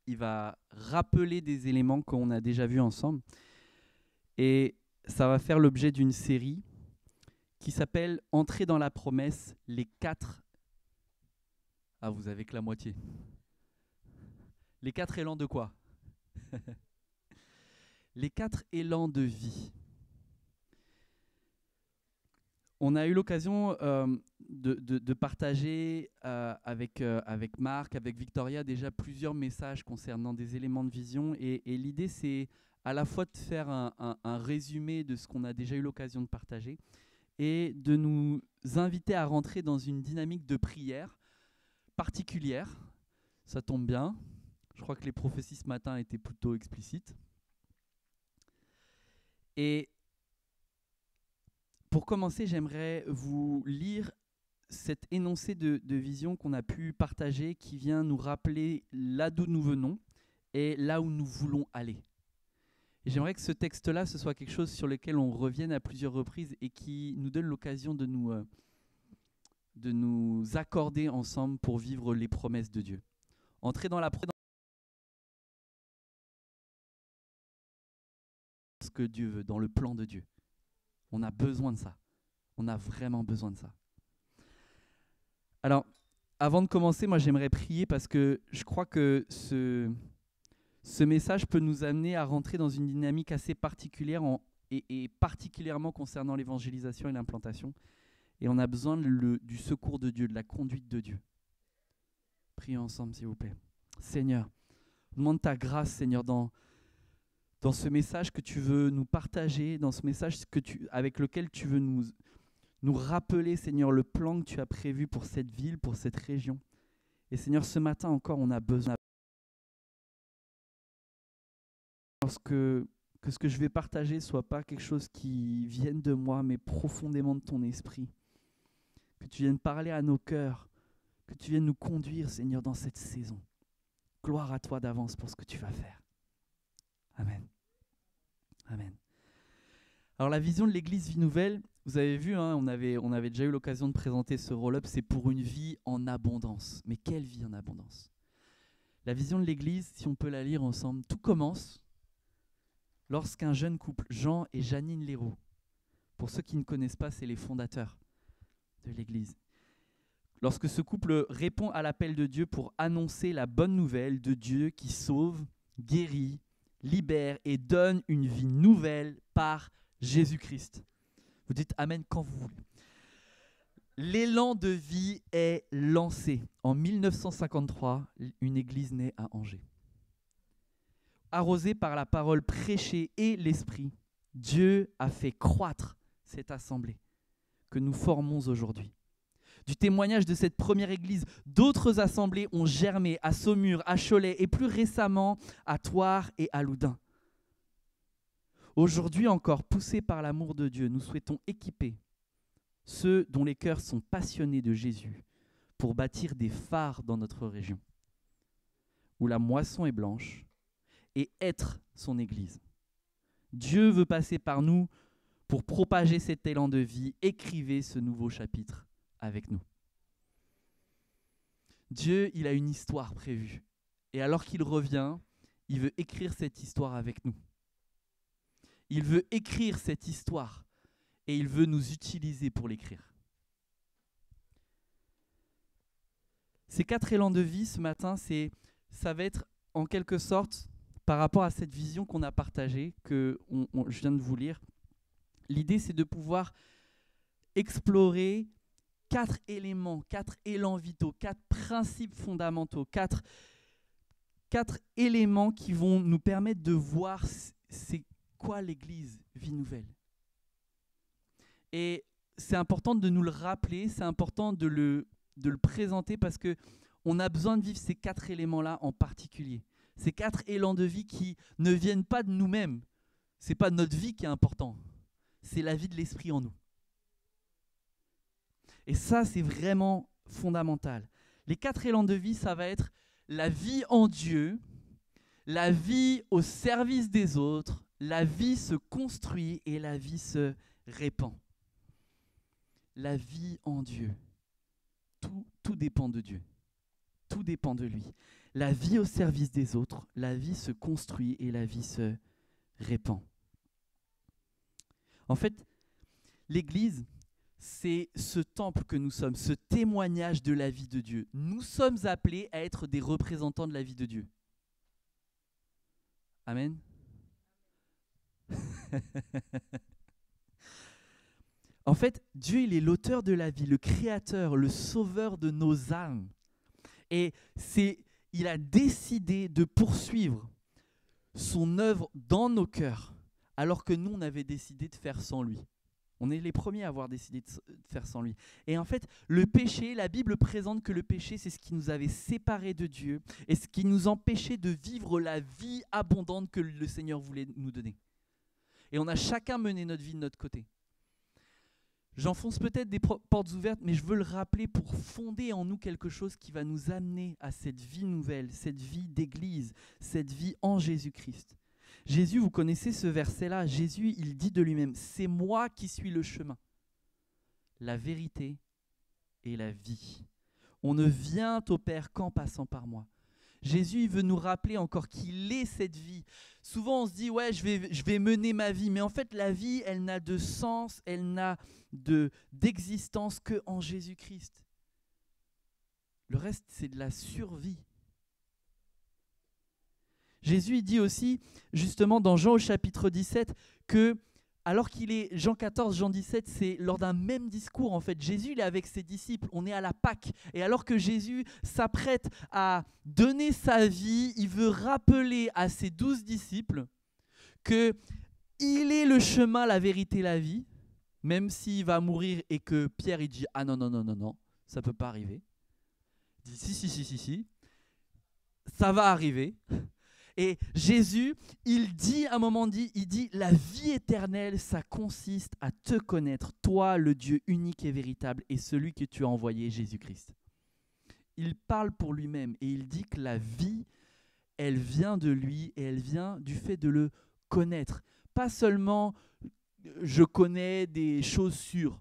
il va rappeler des éléments qu'on a déjà vus ensemble. Et ça va faire l'objet d'une série qui s'appelle « Entrer dans la promesse, les 4... » Ah, vous avez que la moitié. Les 4 élans de quoi? Les 4 élans de vie. On a eu l'occasion de partager avec Marc, avec Victoria, déjà plusieurs messages concernant des éléments de vision. Et l'idée, c'est à la fois de faire un résumé de ce qu'on a déjà eu l'occasion de partager et de nous inviter à rentrer dans une dynamique de prière particulière. Ça tombe bien. Je crois que les prophéties ce matin étaient plutôt explicites. Et pour commencer, j'aimerais vous lire cet énoncé de vision qu'on a pu partager qui vient nous rappeler là d'où nous venons et là où nous voulons aller. Et j'aimerais que ce texte-là, ce soit quelque chose sur lequel on revienne à plusieurs reprises et qui nous donne l'occasion de nous accorder ensemble pour vivre les promesses de Dieu. Entrer dans la promesse que Dieu veut, dans le plan de Dieu. On a besoin de ça. On a vraiment besoin de ça. Alors, avant de commencer, moi j'aimerais prier parce que je crois que ce message peut nous amener à rentrer dans une dynamique assez particulière et particulièrement concernant l'évangélisation et l'implantation. Et on a besoin du secours de Dieu, de la conduite de Dieu. Prions ensemble, s'il vous plaît. Seigneur, demande ta grâce, Seigneur, dans ce message que tu veux nous partager, dans ce message avec lequel tu veux nous rappeler, Seigneur, le plan que tu as prévu pour cette ville, pour cette région. Et Seigneur, ce matin encore, on a besoin que ce que je vais partager ne soit pas quelque chose qui vienne de moi, mais profondément de ton esprit. Que tu viennes parler à nos cœurs, que tu viennes nous conduire, Seigneur, dans cette saison. Gloire à toi d'avance pour ce que tu vas faire. Amen. Amen. Alors la vision de l'église Vie Nouvelle, vous avez vu, hein, on avait déjà eu l'occasion de présenter ce roll-up, c'est pour une vie en abondance. Mais quelle vie en abondance? La vision de l'église, si on peut la lire ensemble, tout commence lorsqu'un jeune couple, Jean et Janine Léraud, pour ceux qui ne connaissent pas, c'est les fondateurs de l'église. Lorsque ce couple répond à l'appel de Dieu pour annoncer la bonne nouvelle de Dieu qui sauve, guérit, libère et donne une vie nouvelle par Jésus-Christ. Vous dites Amen quand vous voulez. L'élan de vie est lancé. En 1953, une église naît à Angers. Arrosée par la parole prêchée et l'esprit, Dieu a fait croître cette assemblée que nous formons aujourd'hui. Du témoignage de cette première église, d'autres assemblées ont germé à Saumur, à Cholet et plus récemment à Thouars et à Loudun. Aujourd'hui encore, poussés par l'amour de Dieu, nous souhaitons équiper ceux dont les cœurs sont passionnés de Jésus pour bâtir des phares dans notre région, où la moisson est blanche, et être son église. Dieu veut passer par nous pour propager cet élan de vie. Écrivez ce nouveau chapitre avec nous. Dieu, il a une histoire prévue. Et alors qu'il revient, il veut écrire cette histoire avec nous. Il veut écrire cette histoire et il veut nous utiliser pour l'écrire. Ces 4 élans de vie ce matin, ça va être en quelque sorte par rapport à cette vision qu'on a partagée, que je viens de vous lire. L'idée, c'est de pouvoir explorer 4 éléments, 4 élans vitaux, 4 principes fondamentaux, 4 éléments qui vont nous permettre de voir c'est quoi l'église Vie Nouvelle. Et c'est important de nous le rappeler, c'est important de le présenter parce qu'on a besoin de vivre ces 4 éléments-là en particulier. Ces 4 élans de vie qui ne viennent pas de nous-mêmes. Ce n'est pas notre vie qui est important, c'est la vie de l'esprit en nous. Et ça, c'est vraiment fondamental. Les 4 élans de vie, ça va être la vie en Dieu, la vie au service des autres, la vie se construit et la vie se répand. La vie en Dieu. Tout dépend de Dieu. Tout dépend de lui. la vie au service des autres, la vie se construit et la vie se répand. En fait, l'Église, c'est ce temple que nous sommes, ce témoignage de la vie de Dieu. Nous sommes appelés à être des représentants de la vie de Dieu. Amen. En fait, Dieu, il est l'auteur de la vie, le créateur, le sauveur de nos âmes. Et il a décidé de poursuivre son œuvre dans nos cœurs, alors que nous, on avait décidé de faire sans lui. On est les premiers à avoir décidé de faire sans lui. Et en fait, le péché, la Bible présente que le péché, c'est ce qui nous avait séparés de Dieu et ce qui nous empêchait de vivre la vie abondante que le Seigneur voulait nous donner. Et on a chacun mené notre vie de notre côté. J'enfonce peut-être des portes ouvertes, mais je veux le rappeler pour fonder en nous quelque chose qui va nous amener à cette vie nouvelle, cette vie d'église, cette vie en Jésus-Christ. Jésus, vous connaissez ce verset-là, Jésus, il dit de lui-même, « C'est moi qui suis le chemin, la vérité et la vie. On ne vient au Père qu'en passant par moi. » Jésus, il veut nous rappeler encore qu'il est cette vie. Souvent, on se dit, ouais, je vais mener ma vie. Mais en fait, la vie, elle n'a de sens, elle n'a d'existence qu'en Jésus-Christ. Le reste, c'est de la survie. Jésus, il dit aussi, justement, dans Jean au chapitre 17, que alors qu'il est, Jean 14, Jean 17, c'est lors d'un même discours, en fait. Jésus, il est avec ses disciples, on est à la Pâque. Et alors que Jésus s'apprête à donner sa vie, il veut rappeler à ses 12 disciples qu'il est le chemin, la vérité, la vie, même s'il va mourir et que Pierre, il dit « Ah non, non, non, non, non, ça ne peut pas arriver. » Il dit « Si, ça va arriver. » Et Jésus, il dit à un moment, il dit, la vie éternelle, ça consiste à te connaître, toi, le Dieu unique et véritable, et celui que tu as envoyé, Jésus-Christ. Il parle pour lui-même et il dit que la vie, elle vient de lui et elle vient du fait de le connaître. Pas seulement, je connais des choses sûres.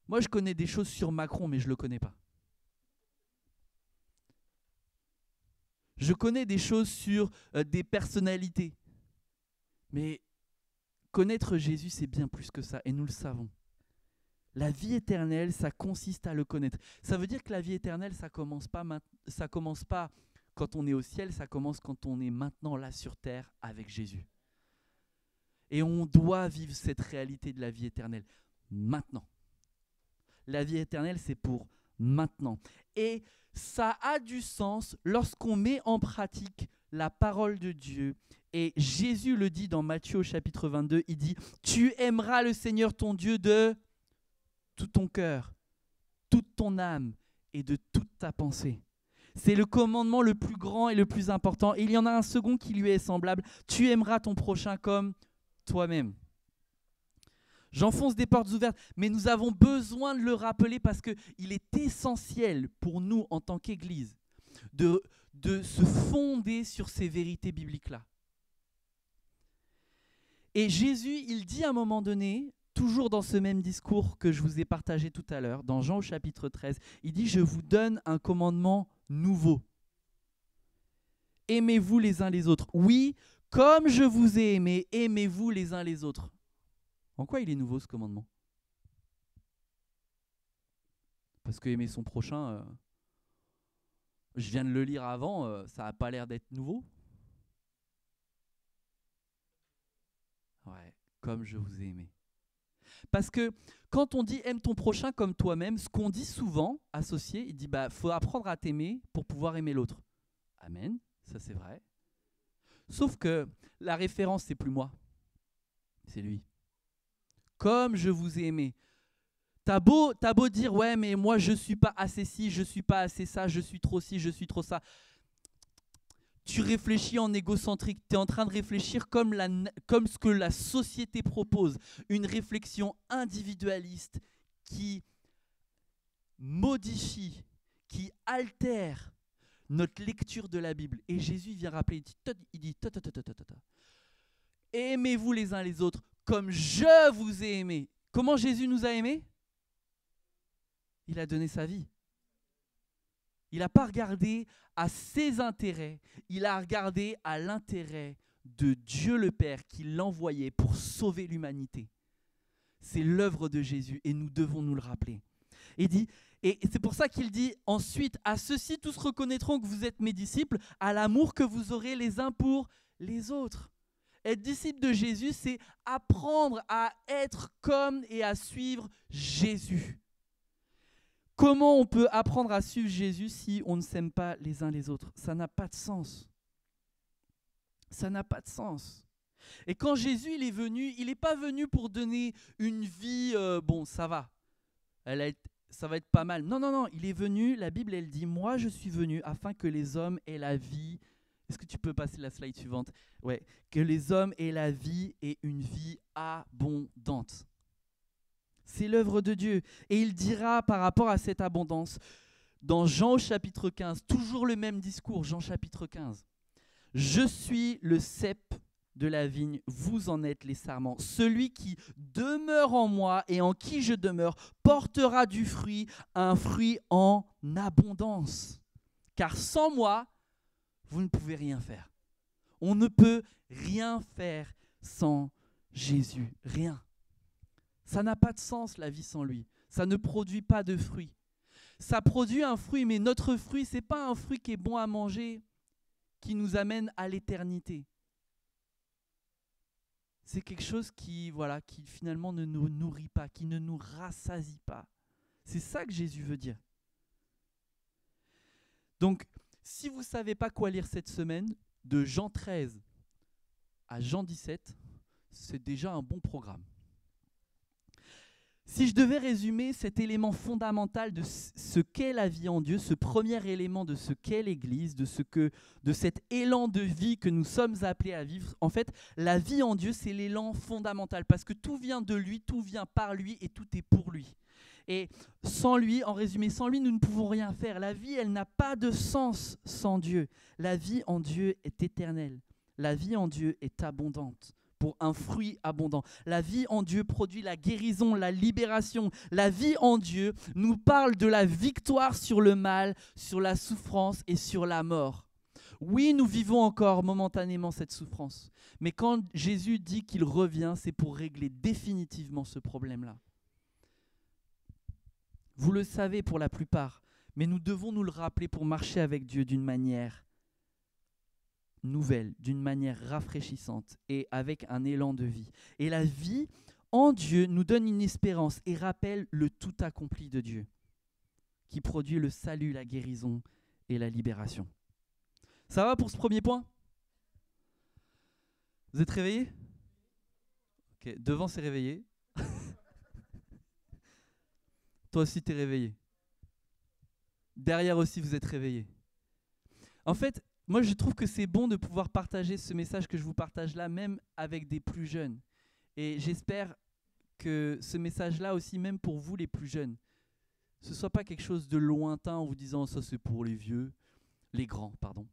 Moi, je connais des choses sur Macron, mais je ne le connais pas. Je connais des choses sur des personnalités. Mais connaître Jésus, c'est bien plus que ça, et nous le savons. La vie éternelle, ça consiste à le connaître. Ça veut dire que la vie éternelle, ça commence pas quand on est au ciel, ça commence quand on est maintenant là sur terre avec Jésus. Et on doit vivre cette réalité de la vie éternelle maintenant. La vie éternelle, c'est pour maintenant. Et ça a du sens lorsqu'on met en pratique la parole de Dieu. Et Jésus le dit dans Matthieu au chapitre 22, il dit « Tu aimeras le Seigneur ton Dieu de tout ton cœur, toute ton âme et de toute ta pensée. » C'est le commandement le plus grand et le plus important. Et il y en a un second qui lui est semblable. « Tu aimeras ton prochain comme toi-même. » J'enfonce des portes ouvertes, mais nous avons besoin de le rappeler parce qu'il est essentiel pour nous en tant qu'Église de se fonder sur ces vérités bibliques-là. Et Jésus, il dit à un moment donné, toujours dans ce même discours que je vous ai partagé tout à l'heure, dans Jean au chapitre 13, il dit « Je vous donne un commandement nouveau. Aimez-vous les uns les autres. Oui, comme je vous ai aimé, aimez-vous les uns les autres. » En quoi il est nouveau ce commandement? Parce que aimer son prochain, je viens de le lire avant, ça n'a pas l'air d'être nouveau. Ouais, comme je vous ai aimé. Parce que quand on dit aime ton prochain comme toi-même, ce qu'on dit souvent, associé, il dit faut apprendre à t'aimer pour pouvoir aimer l'autre. Amen, ça c'est vrai. Sauf que la référence, c'est plus moi, c'est lui. Comme je vous ai aimé. T'as beau dire, ouais, mais moi, je ne suis pas assez ci, je ne suis pas assez ça, je suis trop ci, je suis trop ça. Tu réfléchis en égocentrique. Tu es en train de réfléchir comme ce que la société propose. Une réflexion individualiste qui modifie, qui altère notre lecture de la Bible. Et Jésus vient rappeler, il dit, aimez-vous les uns les autres comme je vous ai aimé. Comment Jésus nous a aimés? Il a donné sa vie. Il n'a pas regardé à ses intérêts, il a regardé à l'intérêt de Dieu le Père qui l'envoyait pour sauver l'humanité. C'est l'œuvre de Jésus et nous devons nous le rappeler. Et c'est pour ça qu'il dit ensuite, à ceux-ci tous reconnaîtront que vous êtes mes disciples, à l'amour que vous aurez les uns pour les autres. Être disciple de Jésus, c'est apprendre à être comme et à suivre Jésus. Comment on peut apprendre à suivre Jésus si on ne s'aime pas les uns les autres? Ça n'a pas de sens. Ça n'a pas de sens. Et quand Jésus il est venu, il n'est pas venu pour donner une vie, bon ça va, ça va être pas mal. Non, non, non, il est venu, la Bible elle dit, moi je suis venu afin que les hommes aient la vie. Est-ce que tu peux passer la slide suivante? Ouais, que les hommes aient la vie et une vie abondante. C'est l'œuvre de Dieu. Et il dira par rapport à cette abondance, dans Jean au chapitre 15, toujours le même discours, Jean chapitre 15. Je suis le cep de la vigne, vous en êtes les sarments. Celui qui demeure en moi et en qui je demeure portera du fruit, un fruit en abondance. Car sans moi, vous ne pouvez rien faire. On ne peut rien faire sans Jésus, rien. Ça n'a pas de sens la vie sans lui. Ça ne produit pas de fruits. Ça produit un fruit, mais notre fruit, ce n'est pas un fruit qui est bon à manger, qui nous amène à l'éternité. C'est quelque chose qui finalement ne nous nourrit pas, qui ne nous rassasie pas. C'est ça que Jésus veut dire. Donc, si vous ne savez pas quoi lire cette semaine, de Jean 13 à Jean 17, c'est déjà un bon programme. Si je devais résumer cet élément fondamental de ce qu'est la vie en Dieu, ce premier élément de ce qu'est l'Église, de cet élan de vie que nous sommes appelés à vivre, en fait, la vie en Dieu, c'est l'élan fondamental parce que tout vient de lui, tout vient par lui et tout est pour lui. Et sans lui, en résumé, sans lui, nous ne pouvons rien faire. La vie, elle n'a pas de sens sans Dieu. La vie en Dieu est éternelle. La vie en Dieu est abondante. Pour un fruit abondant. La vie en Dieu produit la guérison, la libération. La vie en Dieu nous parle de la victoire sur le mal, sur la souffrance et sur la mort. Oui, nous vivons encore momentanément cette souffrance. Mais quand Jésus dit qu'il revient, c'est pour régler définitivement ce problème-là. Vous le savez pour la plupart, mais nous devons nous le rappeler pour marcher avec Dieu d'une manière nouvelle, d'une manière rafraîchissante et avec un élan de vie. Et la vie en Dieu nous donne une espérance et rappelle le tout accompli de Dieu, qui produit le salut, la guérison et la libération. Ça va pour ce premier point? Vous êtes réveillés? Ok, devant c'est réveillé. Toi aussi t'es réveillé. Derrière aussi vous êtes réveillés. En fait, moi, je trouve que c'est bon de pouvoir partager ce message que je vous partage là, même avec des plus jeunes. Et j'espère que ce message-là aussi, même pour vous les plus jeunes, ce ne soit pas quelque chose de lointain en vous disant « ça c'est pour les vieux », les grands, pardon.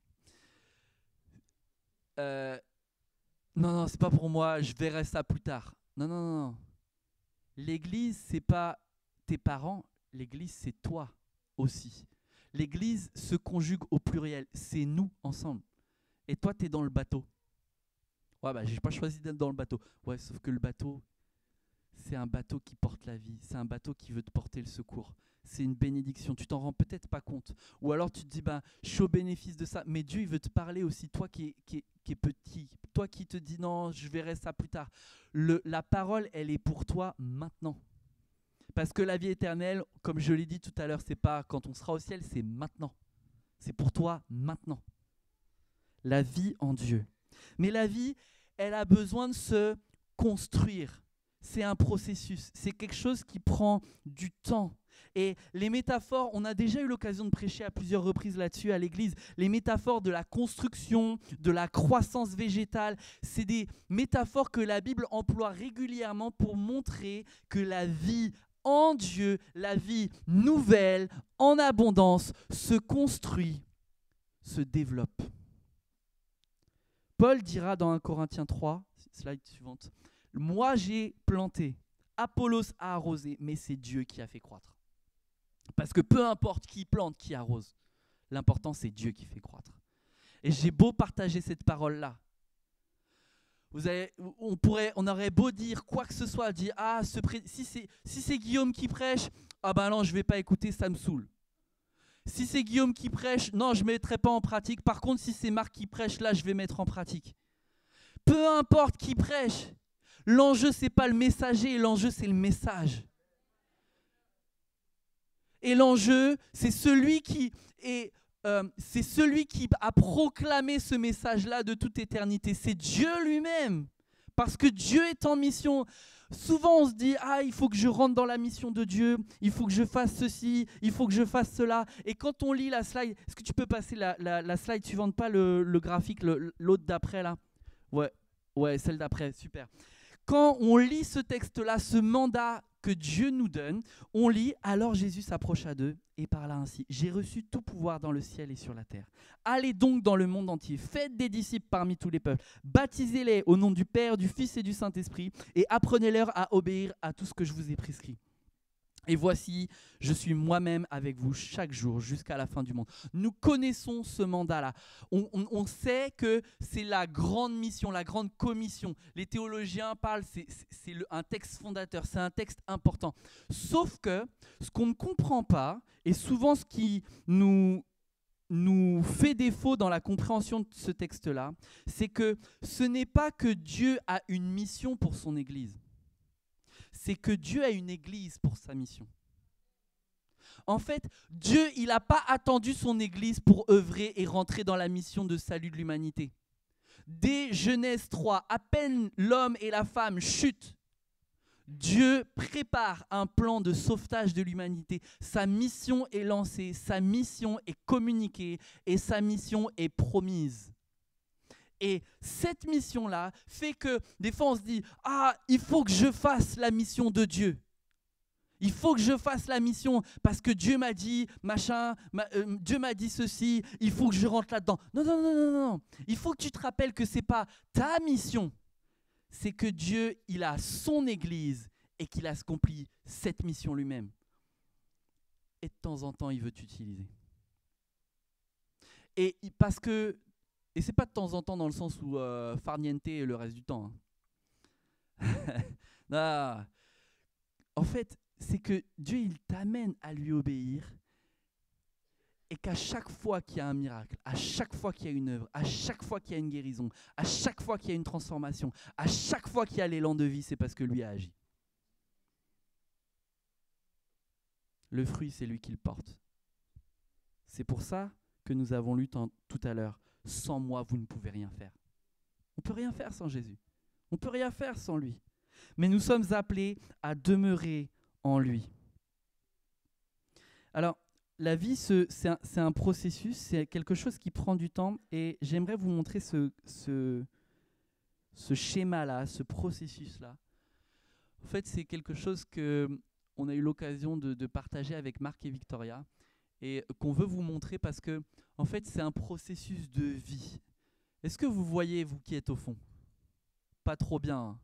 Non, c'est pas pour moi, je verrai ça plus tard. Non. L'église, c'est pas tes parents, l'église, c'est toi aussi. L'église se conjugue au pluriel, c'est nous ensemble. Et toi, tu es dans le bateau. Ouais, j'ai pas choisi d'être dans le bateau. Ouais, sauf que le bateau, c'est un bateau qui porte la vie. C'est un bateau qui veut te porter le secours. C'est une bénédiction. Tu t'en rends peut-être pas compte. Ou alors tu te dis, je suis au bénéfice de ça. Mais Dieu, il veut te parler aussi. Toi qui es petit. Toi qui te dis, non, je verrai ça plus tard. La parole, elle est pour toi maintenant. Parce que la vie éternelle, comme je l'ai dit tout à l'heure, c'est pas quand on sera au ciel, c'est maintenant. C'est pour toi maintenant. La vie en Dieu. Mais la vie, elle a besoin de se construire. C'est un processus. C'est quelque chose qui prend du temps. Et les métaphores, on a déjà eu l'occasion de prêcher à plusieurs reprises là-dessus à l'église. Les métaphores de la construction, de la croissance végétale, c'est des métaphores que la Bible emploie régulièrement pour montrer que la vie en Dieu, la vie nouvelle, en abondance, se construit, se développe. Paul dira dans 1 Corinthiens 3, slide suivante, « Moi j'ai planté, Apollos a arrosé, mais c'est Dieu qui a fait croître. » Parce que peu importe qui plante, qui arrose, L'important, c'est Dieu qui fait croître. Et j'ai beau partager cette parole-là. On aurait beau dire quoi que ce soit, dire si c'est Guillaume qui prêche, ah ben non, je ne vais pas écouter, ça me saoule. Si c'est Guillaume qui prêche, non, je ne mettrai pas en pratique. Par contre, si c'est Marc qui prêche, là, je vais mettre en pratique. Peu importe qui prêche, l'enjeu, ce n'est pas le messager, l'enjeu, c'est le message. Et l'enjeu, c'est celui qui a proclamé ce message-là de toute éternité. C'est Dieu lui-même. Parce que Dieu est en mission. Souvent, on se dit, il faut que je rentre dans la mission de Dieu, il faut que je fasse ceci, il faut que je fasse cela. Et quand on lit la slide, est-ce que tu peux passer la slide suivante, pas le graphique, l'autre d'après là? Ouais, celle d'après, super. Quand on lit ce texte-là, ce mandat que Dieu nous donne, on lit « Alors Jésus s'approcha d'eux et parla ainsi. J'ai reçu tout pouvoir dans le ciel et sur la terre. Allez donc dans le monde entier, faites des disciples parmi tous les peuples, baptisez-les au nom du Père, du Fils et du Saint-Esprit et apprenez-leur à obéir à tout ce que je vous ai prescrit. Et voici, je suis moi-même avec vous chaque jour jusqu'à la fin du monde. » Nous connaissons ce mandat-là. On sait que c'est la grande mission, la grande commission. Les théologiens parlent, c'est un texte fondateur, c'est un texte important. Sauf que ce qu'on ne comprend pas, et souvent ce qui nous fait défaut dans la compréhension de ce texte-là, c'est que ce n'est pas que Dieu a une mission pour son Église. C'est que Dieu a une église pour sa mission. En fait, Dieu, il n'a pas attendu son église pour œuvrer et rentrer dans la mission de salut de l'humanité. Dès Genèse 3, à peine l'homme et la femme chutent, Dieu prépare un plan de sauvetage de l'humanité. Sa mission est lancée, sa mission est communiquée et sa mission est promise. Et cette mission-là fait que des fois on se dit « il faut que je fasse la mission de Dieu. Il faut que je fasse la mission parce que Dieu m'a dit machin, Dieu m'a dit ceci, il faut que je rentre là-dedans. » Non. Il faut que tu te rappelles que ce n'est pas ta mission. C'est que Dieu, il a son Église et qu'il a accompli cette mission lui-même. Et de temps en temps, il veut t'utiliser. Et c'est pas de temps en temps dans le sens où farniente le reste du temps. Non. En fait, c'est que Dieu, il t'amène à lui obéir et qu'à chaque fois qu'il y a un miracle, à chaque fois qu'il y a une œuvre, à chaque fois qu'il y a une guérison, à chaque fois qu'il y a une transformation, à chaque fois qu'il y a l'élan de vie, c'est parce que lui a agi. Le fruit, c'est lui qui le porte. C'est pour ça que nous avons lu tout à l'heure. Sans moi, vous ne pouvez rien faire. On ne peut rien faire sans Jésus. On ne peut rien faire sans lui. Mais nous sommes appelés à demeurer en lui. Alors, la vie, c'est un processus, c'est quelque chose qui prend du temps. Et j'aimerais vous montrer ce schéma-là, ce processus-là. En fait, c'est quelque chose qu'on a eu l'occasion de partager avec Marc et Victoria. Et qu'on veut vous montrer parce que, en fait, c'est un processus de vie. Est-ce que vous voyez, vous qui êtes au fond? Pas trop bien. Hein?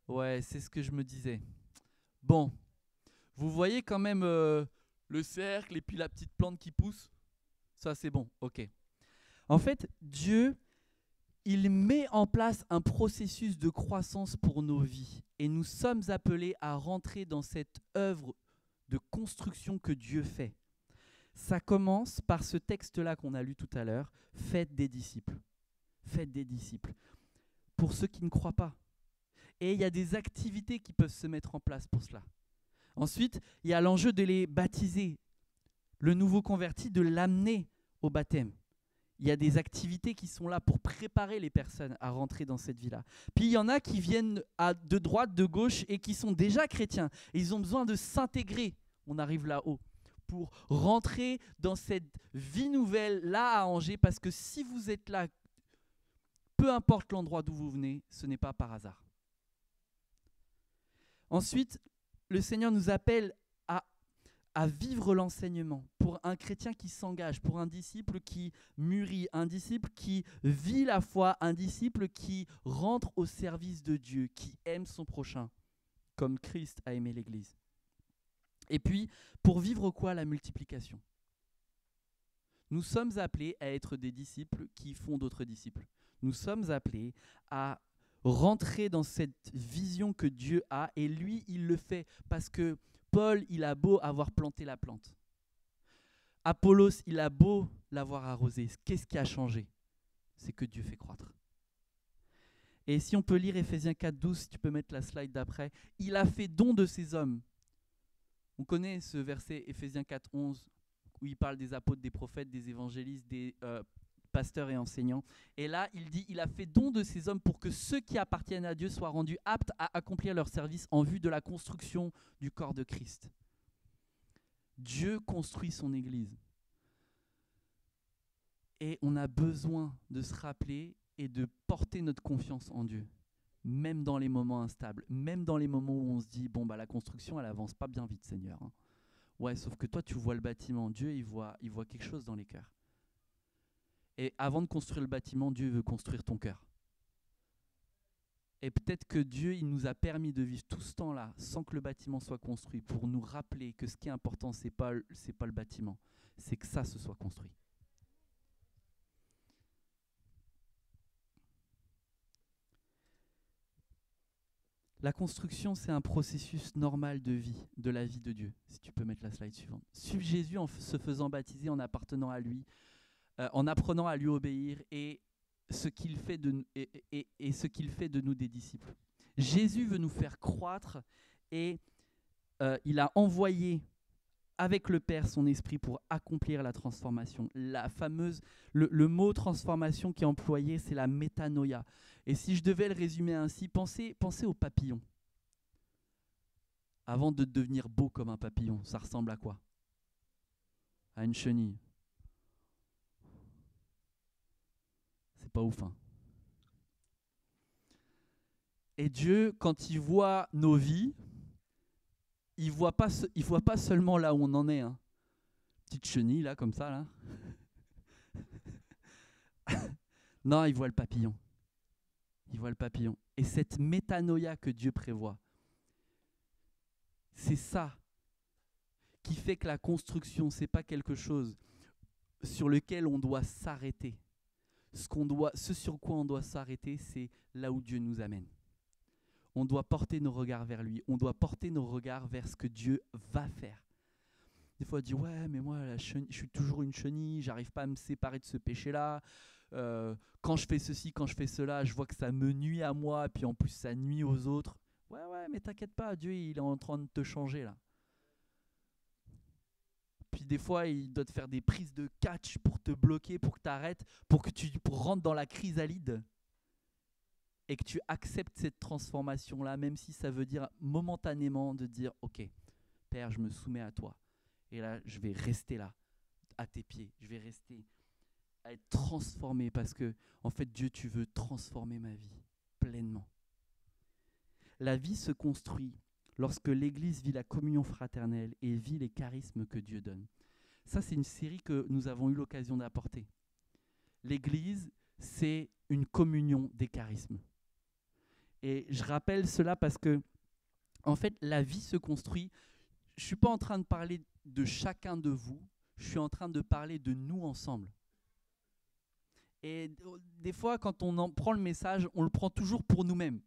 Ouais, c'est ce que je me disais. Bon, vous voyez quand même le cercle et puis la petite plante qui pousse? Ça, c'est bon, ok. En fait, Dieu, il met en place un processus de croissance pour nos vies. Et nous sommes appelés à rentrer dans cette œuvre de construction que Dieu fait. Ça commence par ce texte-là qu'on a lu tout à l'heure, « Faites des disciples ». Faites des disciples. Pour ceux qui ne croient pas. Et il y a des activités qui peuvent se mettre en place pour cela. Ensuite, il y a l'enjeu de les baptiser. Le nouveau converti, de l'amener au baptême. Il y a des activités qui sont là pour préparer les personnes à rentrer dans cette vie-là. Puis il y en a qui viennent de droite, de gauche et qui sont déjà chrétiens. Et ils ont besoin de s'intégrer. On arrive là-haut. Pour rentrer dans cette vie nouvelle là à Angers, parce que si vous êtes là, peu importe l'endroit d'où vous venez, ce n'est pas par hasard. Ensuite, le Seigneur nous appelle à vivre l'enseignement pour un chrétien qui s'engage, pour un disciple qui mûrit, un disciple qui vit la foi, un disciple qui rentre au service de Dieu, qui aime son prochain, comme Christ a aimé l'Église. Et puis, pour vivre quoi? La multiplication. Nous sommes appelés à être des disciples qui font d'autres disciples. Nous sommes appelés à rentrer dans cette vision que Dieu a, et lui, il le fait parce que Paul, il a beau avoir planté la plante. Apollos, il a beau l'avoir arrosé. Qu'est-ce qui a changé? C'est que Dieu fait croître. Et si on peut lire Éphésiens 4:12, si tu peux mettre la slide d'après, il a fait don de ces hommes. On connaît ce verset Éphésiens 4:11 où il parle des apôtres, des prophètes, des évangélistes, des pasteurs et enseignants. Et là, il dit, il a fait don de ces hommes pour que ceux qui appartiennent à Dieu soient rendus aptes à accomplir leur service en vue de la construction du corps de Christ. Dieu construit son Église. Et on a besoin de se rappeler et de porter notre confiance en Dieu, même dans les moments instables, même dans les moments où on se dit, bon, bah, la construction, elle avance pas bien vite, Seigneur. Hein. Ouais, sauf que toi, tu vois le bâtiment. Dieu, il voit quelque chose dans les cœurs. Et avant de construire le bâtiment, Dieu veut construire ton cœur. Et peut-être que Dieu, il nous a permis de vivre tout ce temps-là sans que le bâtiment soit construit pour nous rappeler que ce qui est important, c'est pas le bâtiment, c'est que ça se soit construit. La construction, c'est un processus normal de vie, de la vie de Dieu. Si tu peux mettre la slide suivante. Suivre Jésus en se faisant baptiser, en appartenant à lui, en apprenant à lui obéir et ce qu'il fait ce qu'il fait de nous des disciples. Jésus veut nous faire croître et il a envoyé avec le Père son esprit pour accomplir la transformation. Le mot transformation qui est employé, c'est la métanoïa. Et si je devais le résumer ainsi, pensez au papillon. Avant de devenir beau comme un papillon, ça ressemble à quoi? À une chenille. C'est pas ouf, hein? Et Dieu, quand il voit nos vies, il voit pas seulement là où on en est. Hein. Petite chenille, là, comme ça, là. Non, il voit le papillon. Il voit le papillon. Et cette métanoïa que Dieu prévoit, c'est ça qui fait que la construction, c'est pas quelque chose sur lequel on doit s'arrêter. Ce sur quoi on doit s'arrêter, c'est là où Dieu nous amène. On doit porter nos regards vers lui. On doit porter nos regards vers ce que Dieu va faire. Des fois, on dit, ouais, mais moi, je suis toujours une chenille, j'arrive pas à me séparer de ce péché-là. Quand je fais ceci, quand je fais cela, je vois que ça me nuit à moi, puis en plus, ça nuit aux autres. Ouais, mais t'inquiète pas, Dieu, il est en train de te changer, là. Puis des fois, il doit te faire des prises de catch pour te bloquer, pour que tu arrêtes, pour rentres dans la chrysalide et que tu acceptes cette transformation-là, même si ça veut dire momentanément de dire, ok, Père, je me soumets à toi. Et là, je vais rester là, à tes pieds. Je vais rester à être transformé parce que, en fait, Dieu, tu veux transformer ma vie pleinement. La vie se construit lorsque l'Église vit la communion fraternelle et vit les charismes que Dieu donne. Ça, c'est une série que nous avons eu l'occasion d'apporter. L'Église, c'est une communion des charismes. Et je rappelle cela parce que, en fait, la vie se construit. Je ne suis pas en train de parler de chacun de vous, je suis en train de parler de nous ensemble. Et des fois, quand on en prend le message, on le prend toujours pour nous-mêmes.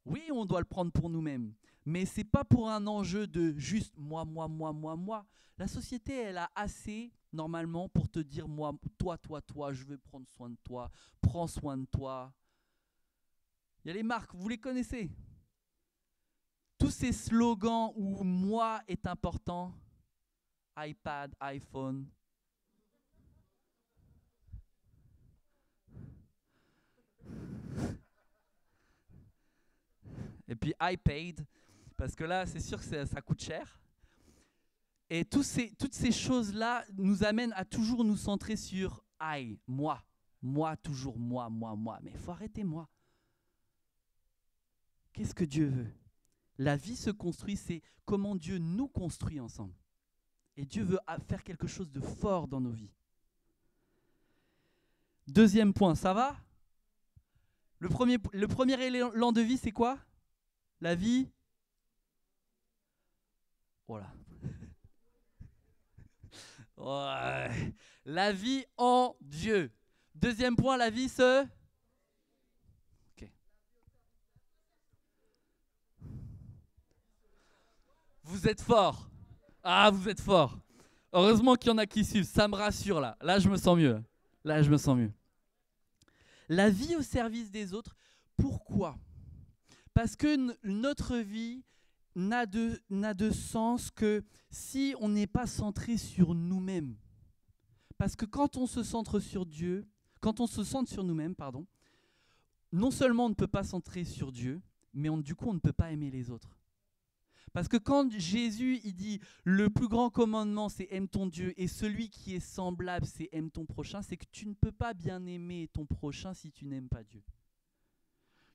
Oui, on doit le prendre pour nous-mêmes, mais ce n'est pas pour un enjeu de juste moi. La société, elle a assez, normalement, pour te dire moi, toi, je veux prendre soin de toi, prends soin de toi. Il y a les marques, vous les connaissez. Tous ces slogans où moi est important, iPad, iPhone. Et puis iPad, parce que là, c'est sûr que ça coûte cher. Et toutes ces choses-là nous amènent à toujours nous centrer sur I, moi. Moi, toujours moi. Mais il faut arrêter moi. Qu'est-ce que Dieu veut? La vie se construit, c'est comment Dieu nous construit ensemble. Et Dieu veut faire quelque chose de fort dans nos vies. Deuxième point, ça va? Le premier élan de vie, c'est quoi? La vie? Voilà. Ouais. La vie en Dieu. Deuxième point, la vie se... Ok. Vous êtes fort. Ah, vous êtes fort. Heureusement qu'il y en a qui suivent. Ça me rassure là. Là, je me sens mieux. Là, je me sens mieux. La vie au service des autres. Pourquoi ? Parce que notre vie n'a de sens que si on n'est pas centré sur nous-mêmes. Parce que quand on se centre sur Dieu, quand on se centre sur nous-mêmes, pardon, non seulement on ne peut pas centrer sur Dieu, mais du coup on ne peut pas aimer les autres. Parce que quand Jésus il dit le plus grand commandement c'est aime ton Dieu et celui qui est semblable c'est aime ton prochain, c'est que tu ne peux pas bien aimer ton prochain si tu n'aimes pas Dieu.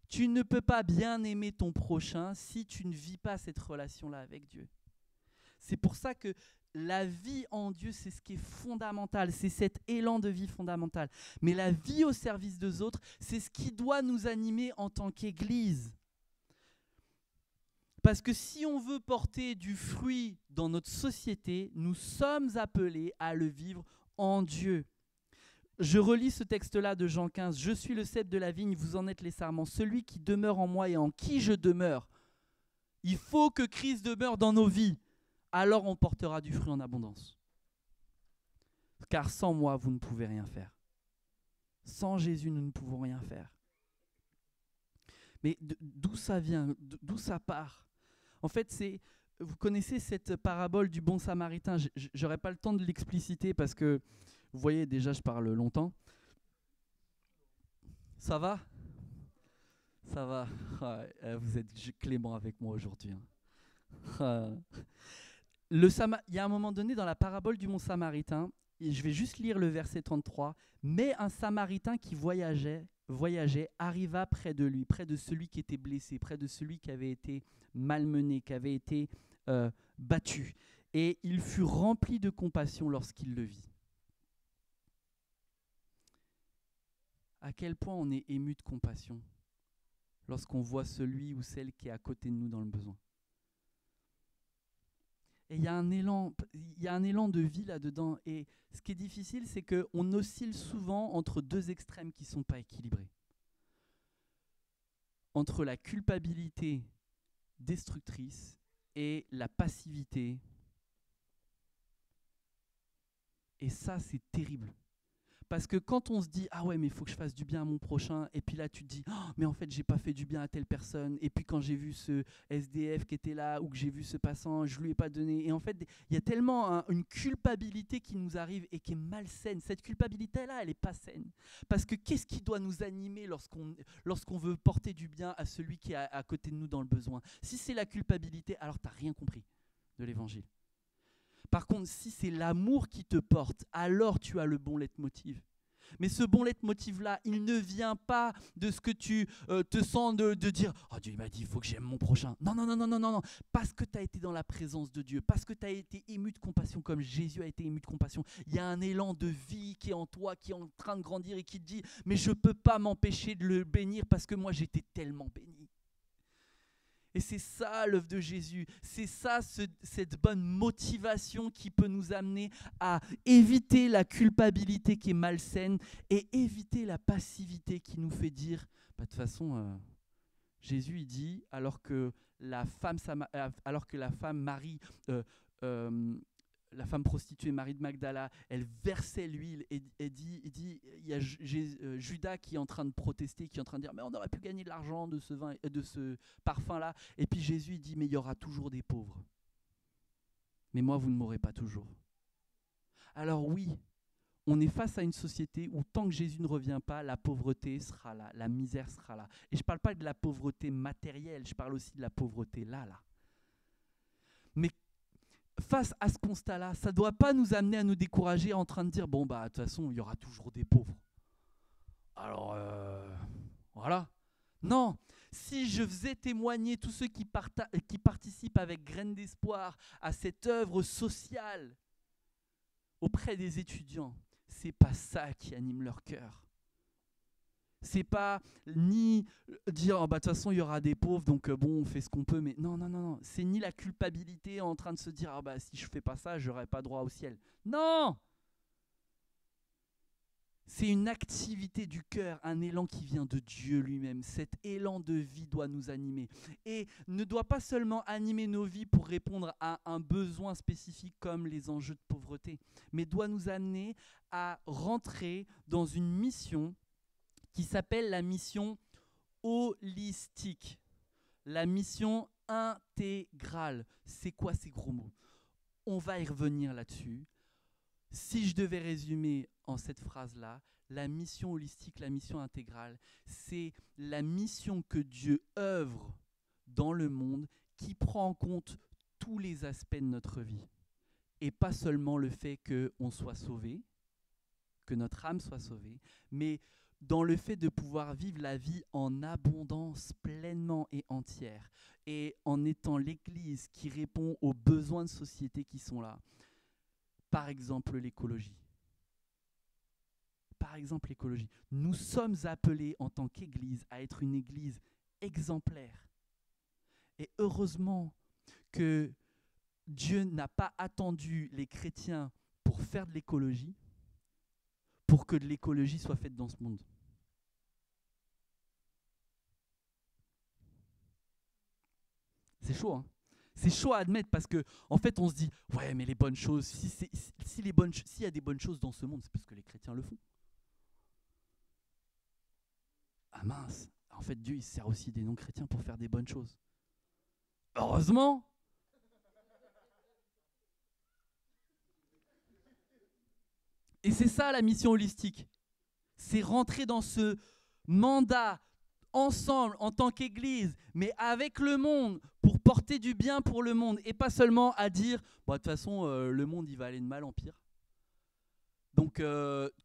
Tu ne peux pas bien aimer ton prochain si tu ne vis pas cette relation-là avec Dieu. C'est pour ça que la vie en Dieu, c'est ce qui est fondamental, c'est cet élan de vie fondamental. Mais la vie au service des autres, c'est ce qui doit nous animer en tant qu'Église. Parce que si on veut porter du fruit dans notre société, nous sommes appelés à le vivre en Dieu. Je relis ce texte-là de Jean 15. « Je suis le cep de la vigne, vous en êtes les sarments. Celui qui demeure en moi et en qui je demeure. » Il faut que Christ demeure dans nos vies. Alors on portera du fruit en abondance. Car sans moi, vous ne pouvez rien faire. Sans Jésus, nous ne pouvons rien faire. Mais d'où ça vient ? D'où ça part ? En fait, vous connaissez cette parabole du bon samaritain. Je n'aurai pas le temps de l'expliciter parce que, vous voyez, déjà, je parle longtemps. Ça va ? Ça va. Ouais, vous êtes clément avec moi aujourd'hui. Il y a un moment donné dans la parabole du bon samaritain, et je vais juste lire le verset 33, « Mais un samaritain qui voyageait arriva près de lui, près de celui qui était blessé, près de celui qui avait été malmené, qui avait été battu. Et il fut rempli de compassion lorsqu'il le vit. » À quel point on est ému de compassion lorsqu'on voit celui ou celle qui est à côté de nous dans le besoin. Et il y a un élan de vie là-dedans. Et ce qui est difficile, c'est qu'on oscille souvent entre deux extrêmes qui ne sont pas équilibrés. Entre la culpabilité destructrice et la passivité. Et ça, c'est terrible. Parce que quand on se dit « Ah ouais, mais il faut que je fasse du bien à mon prochain », et puis là, tu te dis « Oh, mais en fait, j'ai pas fait du bien à telle personne. » Et puis quand j'ai vu ce SDF qui était là, ou que j'ai vu ce passant, je lui ai pas donné. Et en fait, il y a tellement une culpabilité qui nous arrive et qui est malsaine. Cette culpabilité-là, elle est pas saine. Parce que qu'est-ce qui doit nous animer lorsqu'on veut porter du bien à celui qui est à côté de nous dans le besoin ? Si c'est la culpabilité, alors tu n'as rien compris de l'évangile. Par contre, si c'est l'amour qui te porte, alors tu as le bon leitmotiv. Mais ce bon leitmotiv-là, il ne vient pas de ce que tu te sens de dire « Oh, Dieu m'a dit, il faut que j'aime mon prochain. » Non, non, non, non, non, non, non. Parce que tu as été dans la présence de Dieu, parce que tu as été ému de compassion comme Jésus a été ému de compassion. Il y a un élan de vie qui est en toi, qui est en train de grandir et qui te dit « Mais je ne peux pas m'empêcher de le bénir parce que moi, j'étais tellement béni. » Et c'est ça l'œuvre de Jésus, c'est ça cette bonne motivation qui peut nous amener à éviter la culpabilité qui est malsaine et éviter la passivité qui nous fait dire, de toute façon, Jésus il dit, alors que la femme Marie, la femme prostituée Marie de Magdala, elle versait l'huile et dit il y a Judas qui est en train de protester, qui est en train de dire mais on aurait pu gagner de l'argent de ce parfum-là. Et puis Jésus il dit mais il y aura toujours des pauvres. Mais moi vous ne m'aurez pas toujours. Alors oui, on est face à une société où tant que Jésus ne revient pas, la pauvreté sera là, la misère sera là. Et je ne parle pas de la pauvreté matérielle, je parle aussi de la pauvreté là. Mais face à ce constat-là, ça ne doit pas nous amener à nous décourager en train de dire « Bon, bah, de toute façon, il y aura toujours des pauvres. » Alors, voilà. Non, si je faisais témoigner tous ceux qui participent avec graine d'espoir à cette œuvre sociale auprès des étudiants, ce n'est pas ça qui anime leur cœur. C'est pas ni dire oh, bah, de toute façon il y aura des pauvres donc bon on fait ce qu'on peut, mais non non non non, c'est ni la culpabilité en train de se dire ah bah si je fais pas ça j'aurai pas droit au ciel. Non, c'est une activité du cœur, un élan qui vient de Dieu lui-même. Cet élan de vie doit nous animer et ne doit pas seulement animer nos vies pour répondre à un besoin spécifique comme les enjeux de pauvreté, mais doit nous amener à rentrer dans une mission qui s'appelle la mission holistique, la mission intégrale. C'est quoi ces gros mots? On va y revenir là-dessus. Si je devais résumer en cette phrase-là, la mission holistique, la mission intégrale, c'est la mission que Dieu œuvre dans le monde qui prend en compte tous les aspects de notre vie. Et pas seulement le fait qu'on soit sauvé, que notre âme soit sauvée, mais dans le fait de pouvoir vivre la vie en abondance pleinement et entière, et en étant l'Église qui répond aux besoins de société qui sont là. Par exemple, l'écologie. Par exemple, l'écologie. Nous sommes appelés en tant qu'Église à être une Église exemplaire. Et heureusement que Dieu n'a pas attendu les chrétiens pour faire de l'écologie, pour que de l'écologie soit faite dans ce monde. C'est chaud, hein. C'est chaud à admettre parce que, en fait, on se dit, ouais, mais les bonnes choses, s'il y a des bonnes choses dans ce monde, c'est parce que les chrétiens le font. Ah mince, en fait, Dieu, il sert aussi des non-chrétiens pour faire des bonnes choses. Heureusement. Et c'est ça la mission holistique. C'est rentrer dans ce mandat ensemble en tant qu'Église, mais avec le monde, pour porter du bien pour le monde, et pas seulement à dire, bon, de toute façon, le monde, il va aller de mal en pire. Donc,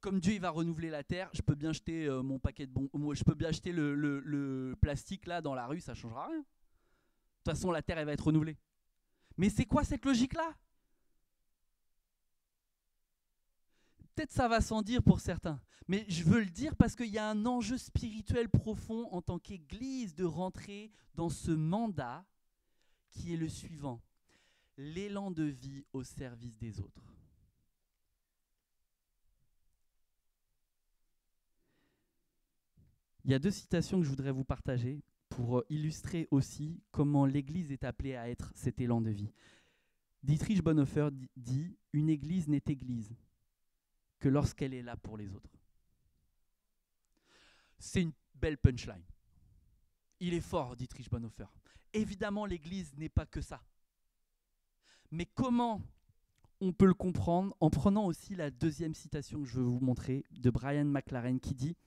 comme Dieu il va renouveler la terre, je peux bien jeter mon paquet de bonbons, je peux bien jeter le plastique là dans la rue, ça ne changera rien. De toute façon, la terre elle va être renouvelée. Mais c'est quoi cette logique-là? Peut-être ça va sans dire pour certains, mais je veux le dire parce qu'il y a un enjeu spirituel profond en tant qu'Église de rentrer dans ce mandat qui est le suivant: l'élan de vie au service des autres. Il y a deux citations que je voudrais vous partager pour illustrer aussi comment l'Église est appelée à être cet élan de vie. Dietrich Bonhoeffer dit « Une Église n'est Église que lorsqu'elle est là pour les autres ». C'est une belle punchline. Il est fort, Dietrich Bonhoeffer. Évidemment, l'Église n'est pas que ça. Mais comment on peut le comprendre en prenant aussi la deuxième citation que je veux vous montrer de Brian McLaren qui dit «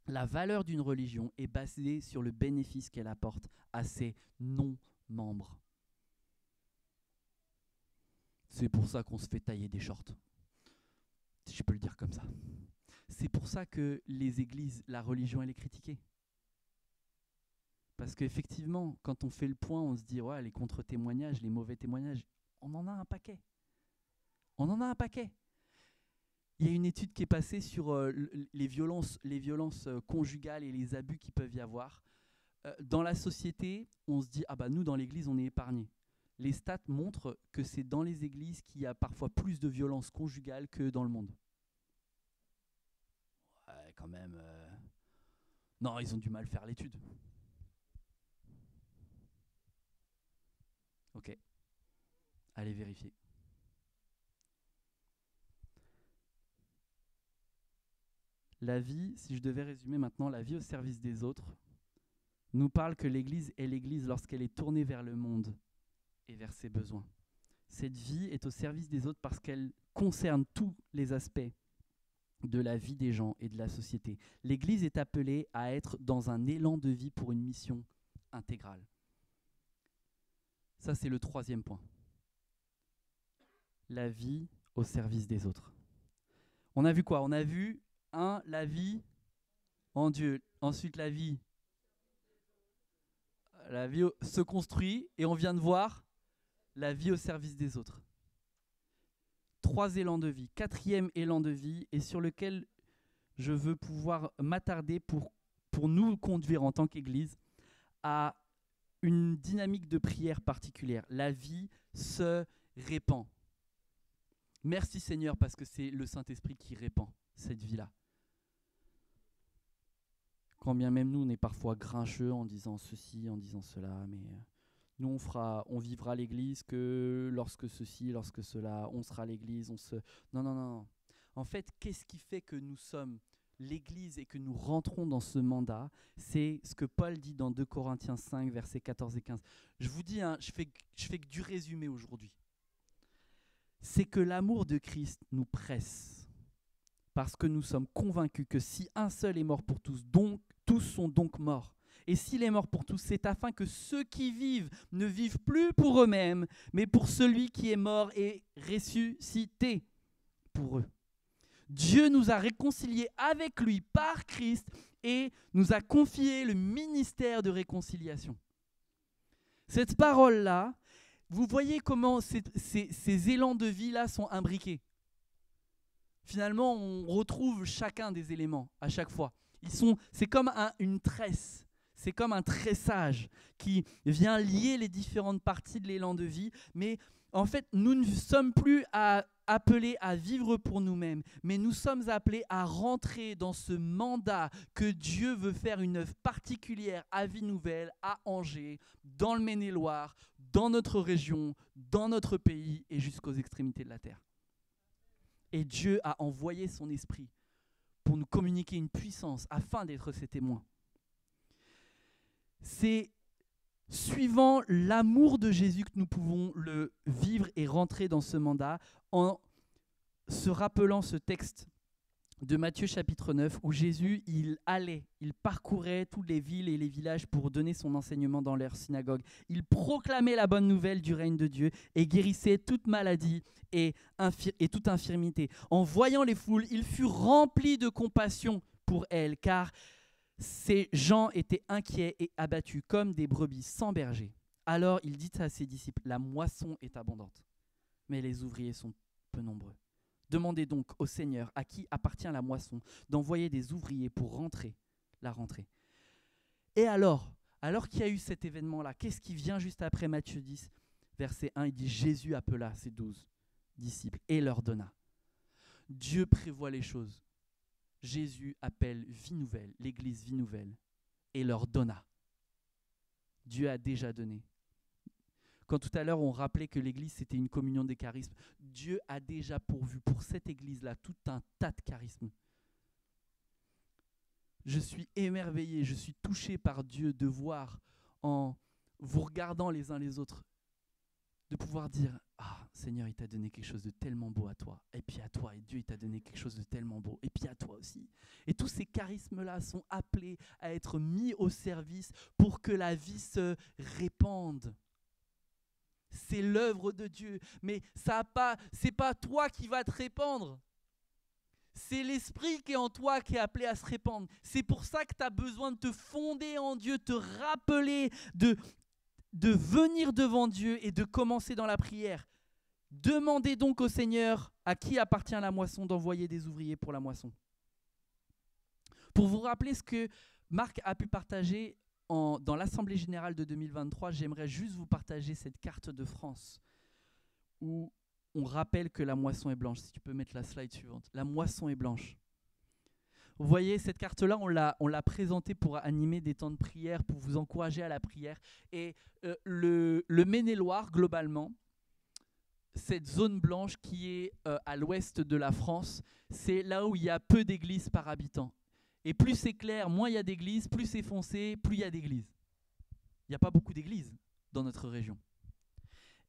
La valeur d'une religion est basée sur le bénéfice qu'elle apporte à ses non-membres. » C'est pour ça qu'on se fait tailler des shorts. Si je peux le dire comme ça. C'est pour ça que les églises, la religion, elle est critiquée. Parce qu'effectivement, quand on fait le point, on se dit, ouais, les contre-témoignages, les mauvais témoignages, on en a un paquet. On en a un paquet. Il y a une étude qui est passée sur les violences conjugales et les abus qui peuvent y avoir. Dans la société, on se dit, ah bah nous, dans l'église, on est épargnés. Les stats montrent que c'est dans les églises qu'il y a parfois plus de violences conjugales que dans le monde. Ouais, quand même. Non, ils ont du mal à faire l'étude. Ok. Allez vérifier. La vie, si je devais résumer maintenant, la vie au service des autres, nous parle que l'Église est l'Église lorsqu'elle est tournée vers le monde et vers ses besoins. Cette vie est au service des autres parce qu'elle concerne tous les aspects de la vie des gens et de la société. L'Église est appelée à être dans un élan de vie pour une mission intégrale. Ça, c'est le troisième point. La vie au service des autres. On a vu quoi? On a vu, la vie en Dieu. Ensuite, la vie se construit et on vient de voir la vie au service des autres. 3 élans de vie. 4e élan de vie et sur lequel je veux pouvoir m'attarder pour nous conduire en tant qu'Église à une dynamique de prière particulière. La vie se répand. Merci Seigneur parce que c'est le Saint-Esprit qui répand cette vie-là. Quand bien même nous, on est parfois grincheux en disant ceci, en disant cela, mais nous, on vivra l'Église que lorsque ceci, lorsque cela, on sera l'Église, Non, non, non. En fait, qu'est-ce qui fait que nous sommes l'Église et que nous rentrons dans ce mandat? C'est ce que Paul dit dans 2 Corinthiens 5, versets 14 et 15. Je vous dis, je fais que du résumé aujourd'hui. C'est que l'amour de Christ nous presse, parce que nous sommes convaincus que si un seul est mort pour tous, donc tous sont donc morts. Et s'il est mort pour tous, c'est afin que ceux qui vivent ne vivent plus pour eux-mêmes, mais pour celui qui est mort et ressuscité pour eux. Dieu nous a réconciliés avec lui par Christ et nous a confié le ministère de réconciliation. Cette parole-là, vous voyez comment ces élans de vie-là sont imbriqués. Finalement, on retrouve chacun des éléments à chaque fois. C'est comme une tresse, c'est comme un tressage qui vient lier les différentes parties de l'élan de vie. Mais en fait, nous ne sommes plus appelés à vivre pour nous-mêmes, mais nous sommes appelés à rentrer dans ce mandat que Dieu veut faire une œuvre particulière à Vie Nouvelle, à Angers, dans le Maine-et-Loire, dans notre région, dans notre pays et jusqu'aux extrémités de la terre. Et Dieu a envoyé son esprit pour nous communiquer une puissance afin d'être ses témoins. C'est suivant l'amour de Jésus que nous pouvons le vivre et rentrer dans ce mandat en se rappelant ce texte de Matthieu chapitre 9 où Jésus, il parcourait toutes les villes et les villages pour donner son enseignement dans leur synagogue. Il proclamait la bonne nouvelle du règne de Dieu et guérissait toute maladie et toute infirmité. En voyant les foules, il fut rempli de compassion pour elles, car ces gens étaient inquiets et abattus comme des brebis sans berger. Alors il dit à ses disciples, la moisson est abondante, mais les ouvriers sont peu nombreux. Demandez donc au Seigneur, à qui appartient la moisson, d'envoyer des ouvriers pour la rentrée. Et alors qu'il y a eu cet événement-là, qu'est-ce qui vient juste après Matthieu 10, verset 1, il dit « Jésus appela ses 12 disciples et leur donna ». Dieu prévoit les choses. Jésus appelle Vie Nouvelle, l'église Vie Nouvelle, et leur donna. Dieu a déjà donné. Quand tout à l'heure on rappelait que l'église c'était une communion des charismes, Dieu a déjà pourvu pour cette église-là tout un tas de charismes. Je suis émerveillé, je suis touché par Dieu de voir en vous regardant les uns les autres, de pouvoir dire « Ah, Seigneur, il t'a donné quelque chose de tellement beau à toi, et puis à toi, et Dieu, il t'a donné quelque chose de tellement beau, et puis à toi aussi. » Et tous ces charismes-là sont appelés à être mis au service pour que la vie se répande. C'est l'œuvre de Dieu, mais c'est pas toi qui vas te répandre. C'est l'esprit qui est en toi qui est appelé à se répandre. C'est pour ça que tu as besoin de te fonder en Dieu, te rappeler de venir devant Dieu et de commencer dans la prière. Demandez donc au Seigneur à qui appartient la moisson d'envoyer des ouvriers pour la moisson. Pour vous rappeler ce que Marc a pu partager dans l'Assemblée Générale de 2023, j'aimerais juste vous partager cette carte de France où on rappelle que la moisson est blanche. Si tu peux mettre la slide suivante. La moisson est blanche. Vous voyez, cette carte-là, on l'a présentée pour animer des temps de prière, pour vous encourager à la prière. Et le Maine-et-Loire, globalement, cette zone blanche qui est à l'ouest de la France, c'est là où il y a peu d'églises par habitant. Et plus c'est clair, moins il y a d'églises, plus c'est foncé, plus il y a d'églises. Il n'y a pas beaucoup d'églises dans notre région.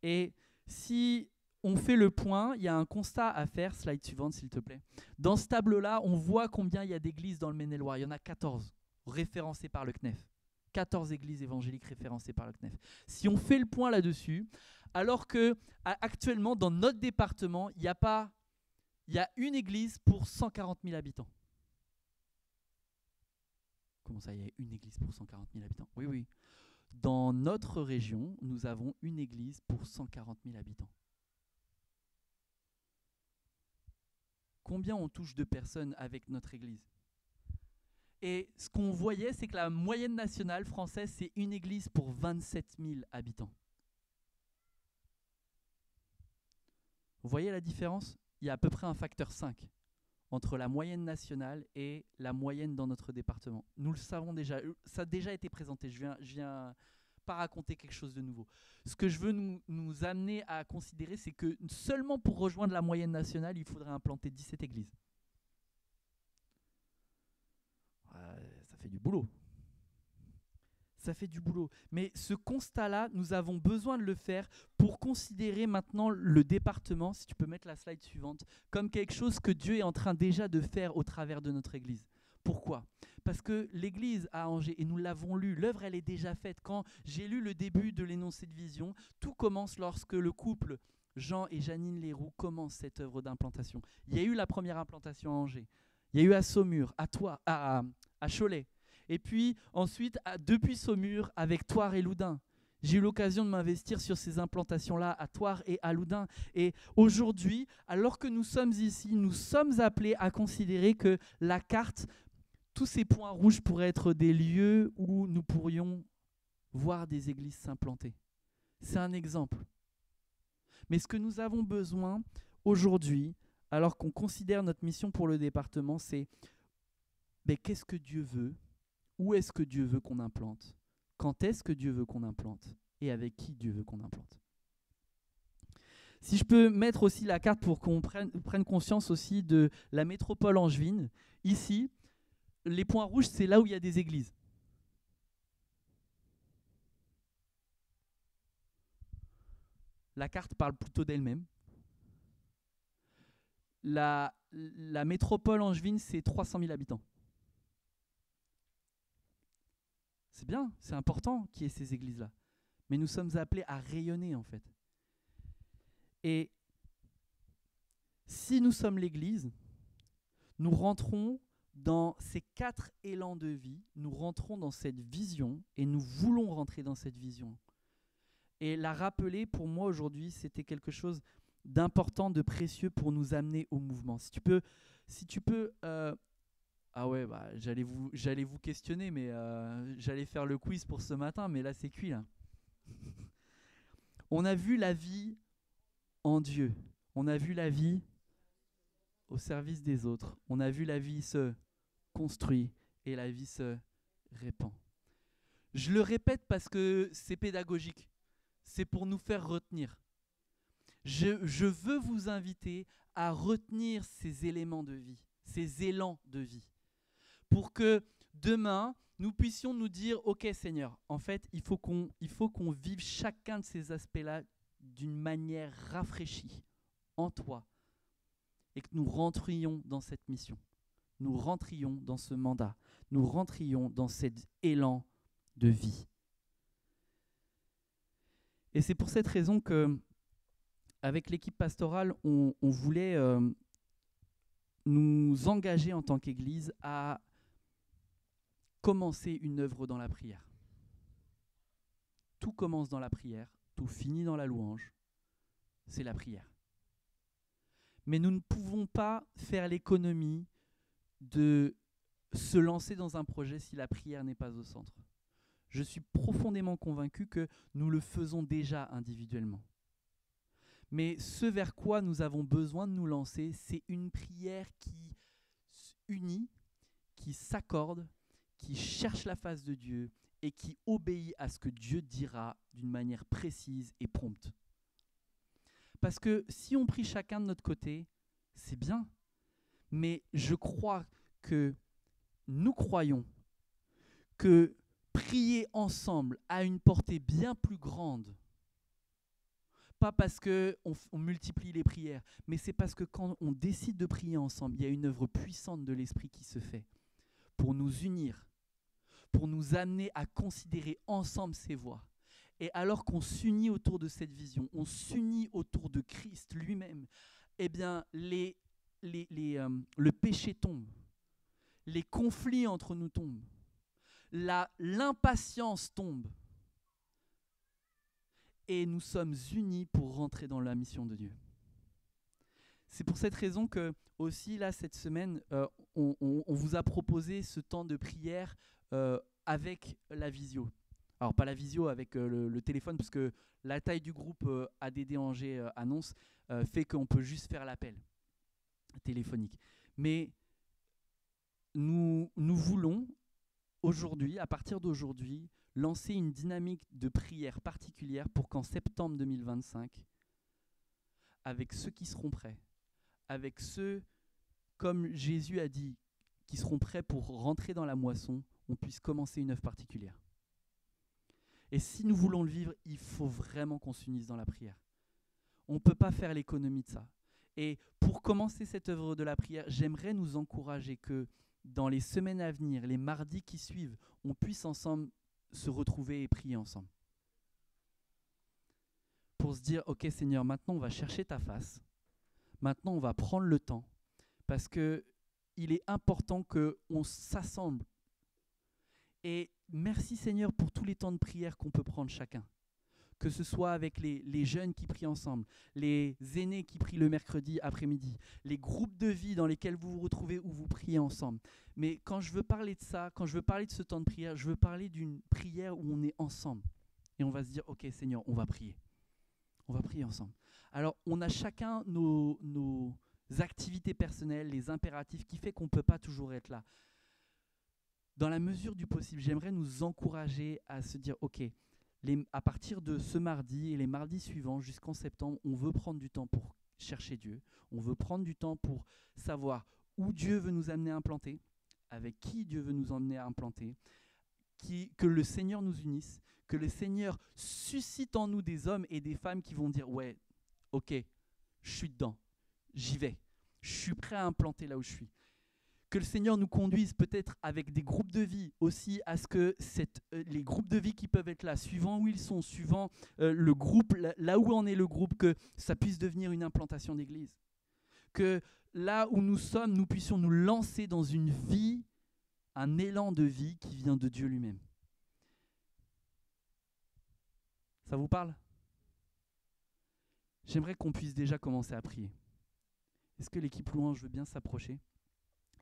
Et si on fait le point, il y a un constat à faire, slide suivante s'il te plaît. Dans ce tableau-là, on voit combien il y a d'églises dans le Maine-et-Loire. Il y en a 14 référencées par le CNEF. 14 églises évangéliques référencées par le CNEF. Si on fait le point là-dessus, alors que actuellement dans notre département, il y a une église pour 140 000 habitants. Comment ça, il y a une église pour 140 000 habitants? Oui, oui. Dans notre région, nous avons une église pour 140 000 habitants. combien on touche de personnes avec notre église. Et ce qu'on voyait, c'est que la moyenne nationale française, c'est une église pour 27 000 habitants. Vous voyez la différence? Il y a à peu près un facteur 5 entre la moyenne nationale et la moyenne dans notre département. Nous le savons déjà, ça a déjà été présenté, je viens pas raconter quelque chose de nouveau. Ce que je veux nous amener à considérer, c'est que seulement pour rejoindre la moyenne nationale, il faudrait implanter 17 églises. Ça fait du boulot. Ça fait du boulot. Mais ce constat-là, nous avons besoin de le faire pour considérer maintenant le département, si tu peux mettre la slide suivante, comme quelque chose que Dieu est en train déjà de faire au travers de notre Église. Pourquoi? Parce que l'Église à Angers, et nous l'avons lu, l'œuvre elle est déjà faite. Quand j'ai lu le début de l'énoncé de vision, tout commence lorsque le couple Jean et Janine Leroux commence cette œuvre d'implantation. Il y a eu la première implantation à Angers, il y a eu à Saumur, à Cholet. Et puis ensuite, depuis Saumur, avec Thouars et Loudun. J'ai eu l'occasion de m'investir sur ces implantations-là à Thouars et à Loudun. Et aujourd'hui, alors que nous sommes ici, nous sommes appelés à considérer que la carte, tous ces points rouges pourraient être des lieux où nous pourrions voir des églises s'implanter. C'est un exemple. Mais ce que nous avons besoin aujourd'hui, alors qu'on considère notre mission pour le département, c'est qu'est-ce que Dieu veut? Où est-ce que Dieu veut qu'on implante? Quand est-ce que Dieu veut qu'on implante? Et avec qui Dieu veut qu'on implante? Si je peux mettre aussi la carte pour qu'on prenne conscience aussi de la métropole angevine. Ici, les points rouges, c'est là où il y a des églises. La carte parle plutôt d'elle-même. La métropole angevine, c'est 300 000 habitants. C'est bien, c'est important qu'il y ait ces églises-là. Mais nous sommes appelés à rayonner en fait. Et si nous sommes l'Église, nous rentrons dans ces 4 élans de vie, nous rentrons dans cette vision et nous voulons rentrer dans cette vision. Et la rappeler pour moi aujourd'hui, c'était quelque chose d'important, de précieux pour nous amener au mouvement. Si tu peux ah ouais, j'allais vous questionner, mais j'allais faire le quiz pour ce matin, mais là c'est cuit là. On a vu la vie en Dieu. On a vu la vie au service des autres. On a vu la vie se construire et la vie se répand. Je le répète parce que c'est pédagogique. C'est pour nous faire retenir. Je veux vous inviter à retenir ces éléments de vie, ces élans de vie. Pour que demain, nous puissions nous dire « Ok Seigneur, en fait, il faut qu'on vive chacun de ces aspects-là d'une manière rafraîchie en toi et que nous rentrions dans cette mission, nous rentrions dans ce mandat, nous rentrions dans cet élan de vie. » Et c'est pour cette raison que, avec l'équipe pastorale, on voulait nous engager en tant qu'Église à commencer une œuvre dans la prière. Tout commence dans la prière, tout finit dans la louange, c'est la prière. Mais nous ne pouvons pas faire l'économie de se lancer dans un projet si la prière n'est pas au centre. Je suis profondément convaincu que nous le faisons déjà individuellement. Mais ce vers quoi nous avons besoin de nous lancer, c'est une prière qui unit, qui s'accorde, qui cherche la face de Dieu et qui obéit à ce que Dieu dira d'une manière précise et prompte. Parce que si on prie chacun de notre côté, c'est bien. Mais je crois que nous croyons que prier ensemble a une portée bien plus grande. Pas parce qu'on multiplie les prières, mais c'est parce que quand on décide de prier ensemble, il y a une œuvre puissante de l'Esprit qui se fait pour nous unir, pour nous amener à considérer ensemble ses voies. Et alors qu'on s'unit autour de cette vision, on s'unit autour de Christ lui-même, eh bien, le péché tombe, les conflits entre nous tombent, l'impatience tombe, et nous sommes unis pour rentrer dans la mission de Dieu. c'est pour cette raison que aussi là cette semaine, on vous a proposé ce temps de prière avec la visio. Alors pas la visio avec le téléphone, parce que la taille du groupe ADD Angers annonce fait qu'on peut juste faire l'appel téléphonique. Mais nous voulons aujourd'hui, à partir d'aujourd'hui, lancer une dynamique de prière particulière pour qu'en septembre 2025, avec ceux qui seront prêts, avec ceux, comme Jésus a dit, qui seront prêts pour rentrer dans la moisson, on puisse commencer une œuvre particulière. Et si nous voulons le vivre, il faut vraiment qu'on s'unisse dans la prière. On ne peut pas faire l'économie de ça. Et pour commencer cette œuvre de la prière, j'aimerais nous encourager que dans les semaines à venir, les mardis qui suivent, on puisse ensemble se retrouver et prier ensemble. Pour se dire, ok Seigneur, maintenant on va chercher ta face. Maintenant on va prendre le temps. Parce qu'il est important qu'on s'assemble. Et merci Seigneur pour tous les temps de prière qu'on peut prendre chacun. Que ce soit avec les jeunes qui prient ensemble, les aînés qui prient le mercredi après-midi, les groupes de vie dans lesquels vous vous retrouvez où vous priez ensemble. Mais quand je veux parler de ça, quand je veux parler de ce temps de prière, je veux parler d'une prière où on est ensemble. Et on va se dire, ok Seigneur, on va prier. On va prier ensemble. Alors on a chacun nos activités personnelles, les impératifs qui fait qu'on ne peut pas toujours être là. Dans la mesure du possible, j'aimerais nous encourager à se dire, ok, à partir de ce mardi et les mardis suivants jusqu'en septembre, on veut prendre du temps pour chercher Dieu. On veut prendre du temps pour savoir où Dieu veut nous amener à implanter, avec qui Dieu veut nous emmener à implanter, que le Seigneur nous unisse, que le Seigneur suscite en nous des hommes et des femmes qui vont dire « Ouais, ok, je suis dedans, j'y vais, je suis prêt à implanter là où je suis ». Que le Seigneur nous conduise peut-être avec des groupes de vie aussi à ce que les groupes de vie qui peuvent être là, suivant où ils sont, suivant le groupe, là où en est le groupe, que ça puisse devenir une implantation d'église. Que là où nous sommes, nous puissions nous lancer dans une vie, un élan de vie qui vient de Dieu lui-même. Ça vous parle ? J'aimerais qu'on puisse déjà commencer à prier. Est-ce que l'équipe louange veut bien s'approcher ?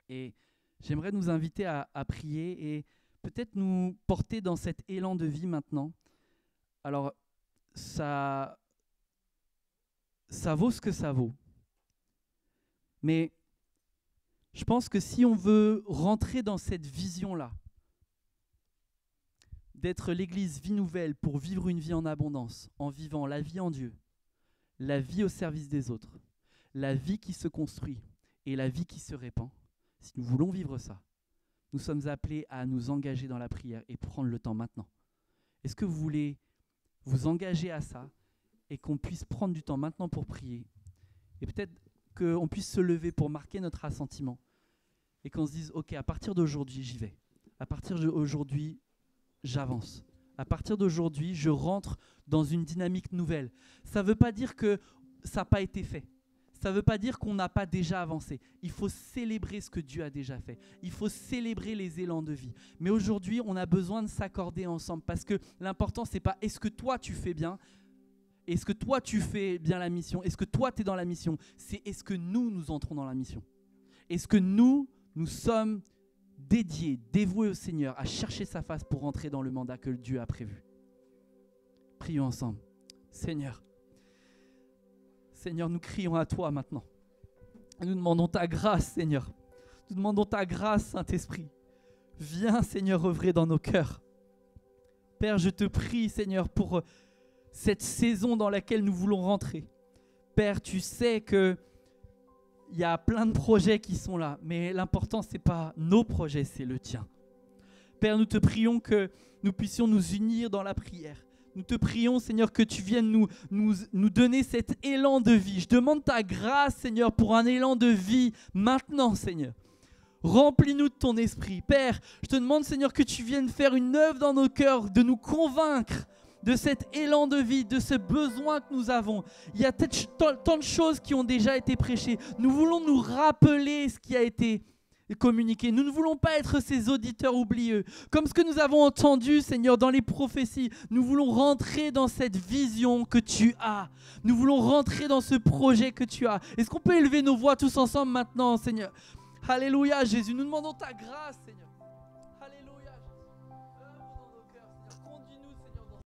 Et j'aimerais nous inviter à prier et peut-être nous porter dans cet élan de vie maintenant. Alors, ça vaut ce que ça vaut. Mais je pense que si on veut rentrer dans cette vision-là, d'être l'église vie nouvelle pour vivre une vie en abondance, en vivant la vie en Dieu, la vie au service des autres, la vie qui se construit et la vie qui se répand, si nous voulons vivre ça, nous sommes appelés à nous engager dans la prière et prendre le temps maintenant. Est-ce que vous voulez vous engager à ça et qu'on puisse prendre du temps maintenant pour prier ? Et peut-être qu'on puisse se lever pour marquer notre assentiment et qu'on se dise, ok, à partir d'aujourd'hui, j'y vais. À partir d'aujourd'hui, j'avance. À partir d'aujourd'hui, je rentre dans une dynamique nouvelle. Ça ne veut pas dire que ça n'a pas été fait. Ça ne veut pas dire qu'on n'a pas déjà avancé. Il faut célébrer ce que Dieu a déjà fait. Il faut célébrer les élans de vie. Mais aujourd'hui, on a besoin de s'accorder ensemble parce que l'important, ce n'est pas est-ce que toi, tu fais bien ? Est-ce que toi, tu fais bien la mission ? Est-ce que toi, tu es dans la mission ? C'est est-ce que nous entrons dans la mission ? Est-ce que nous sommes dédiés, dévoués au Seigneur à chercher sa face pour entrer dans le mandat que Dieu a prévu ? Prions ensemble. Seigneur, nous crions à toi maintenant. Nous demandons ta grâce, Seigneur. Nous demandons ta grâce, Saint-Esprit. Viens, Seigneur, œuvrer dans nos cœurs. Père, je te prie, Seigneur, pour cette saison dans laquelle nous voulons rentrer. Père, tu sais qu'il y a plein de projets qui sont là, mais l'important, ce n'est pas nos projets, c'est le tien. Père, nous te prions que nous puissions nous unir dans la prière. Nous te prions, Seigneur, que tu viennes nous donner cet élan de vie. Je demande ta grâce, Seigneur, pour un élan de vie maintenant, Seigneur. Remplis-nous de ton esprit. Père, je te demande, Seigneur, que tu viennes faire une œuvre dans nos cœurs, de nous convaincre de cet élan de vie, de ce besoin que nous avons. Il y a tant de choses qui ont déjà été prêchées. Nous voulons nous rappeler ce qui a été et communiquer. Nous ne voulons pas être ces auditeurs oublieux. Comme ce que nous avons entendu, Seigneur, dans les prophéties, nous voulons rentrer dans cette vision que tu as. Nous voulons rentrer dans ce projet que tu as. Est-ce qu'on peut élever nos voix tous ensemble maintenant, Seigneur? Alléluia, Jésus. Nous demandons ta grâce, Seigneur. Alléluia, Jésus.